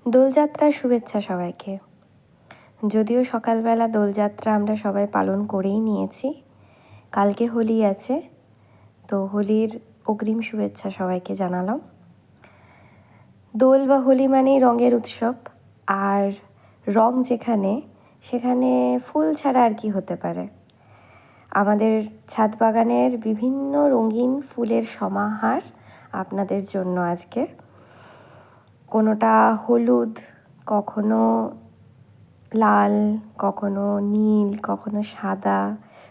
দোলযাত্রার শুভেচ্ছা সবাইকে। যদিও সকালবেলা দোলযাত্রা আমরা সবাই পালন করেই নিয়েছি, কালকে হোলি আছে, তো হোলির অগ্রিম শুভেচ্ছা সবাইকে জানালাম। দোল বা হোলি মানেই রঙের উৎসব, আর রং যেখানে সেখানে ফুল ছাড়া আর কি হতে পারে। আমাদের ছাদ বাগানের বিভিন্ন রঙিন ফুলের সমাহার আপনাদের জন্য আজকে। কোনোটা হলুদ, কখনো লাল, কখনো নীল, কখনো সাদা,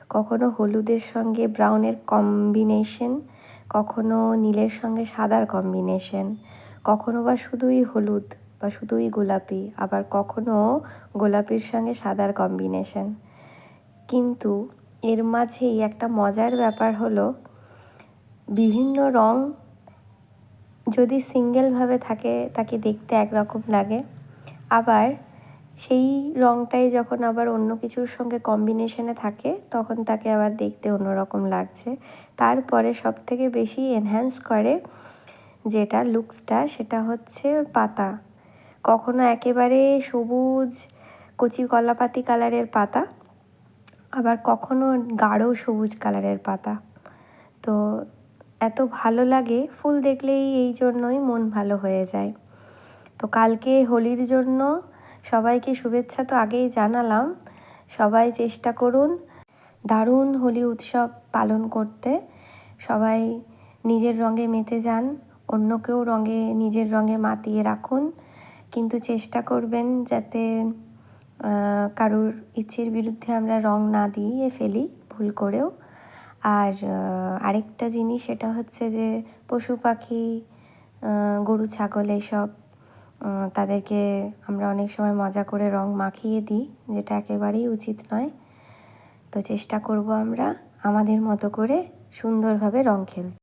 কখনো হলুদের সঙ্গে ব্রাউনের কম্বিনেশন, কখনো নীলের সঙ্গে সাদার কম্বিনেশন, কখনো বা শুধুই হলুদ বা শুধুই গোলাপি, আবার কখনো গোলাপির সঙ্গে সাদার কম্বিনেশন। কিন্তু এর মাঝেই একটা মজার ব্যাপার হলো, বিভিন্ন রং যদি সিঙ্গেলভাবে থাকে তাকে দেখতে একরকম লাগে, আবার সেই রংটাই যখন আবার অন্য কিছুর সঙ্গে কম্বিনেশনে থাকে তখন তাকে আবার দেখতে অন্যরকম লাগছে। তারপরে সবথেকে বেশি এনহ্যান্স করে যেটা লুকসটা, সেটা হচ্ছে পাতা। কখনো একেবারে সবুজ কচি কলাপাতি কালারের পাতা, আবার কখনো গাঢ় সবুজ কালারের পাতা। তো এত ভালো লাগে ফুল দেখলেই, এই জন্যই মন ভালো হয়ে যায়। তো কালকে হোলির জন্য সবাইকে শুভেচ্ছা তো আগেই জানালাম। সবাই চেষ্টা করুন দারুণ হোলি উৎসব পালন করতে। সবাই নিজের রঙে মেতে যান, অন্যকেও নিজের রঙে মাতিয়ে রাখুন, কিন্তু চেষ্টা করবেন যাতে কারুর ইচ্ছের বিরুদ্ধে আমরা রং না দিয়ে ফেলি ভুল করেও। আর আরেকটা জিনিস, সেটা হচ্ছে যে পশু পাখি, গরু ছাগল এসব তাদেরকে আমরা অনেক সময় মজা করে রং মাখিয়ে দিই, যেটা একেবারেই উচিত নয়। তো চেষ্টা করব আমরা আমাদের মতো করে সুন্দরভাবে রং খেলতে।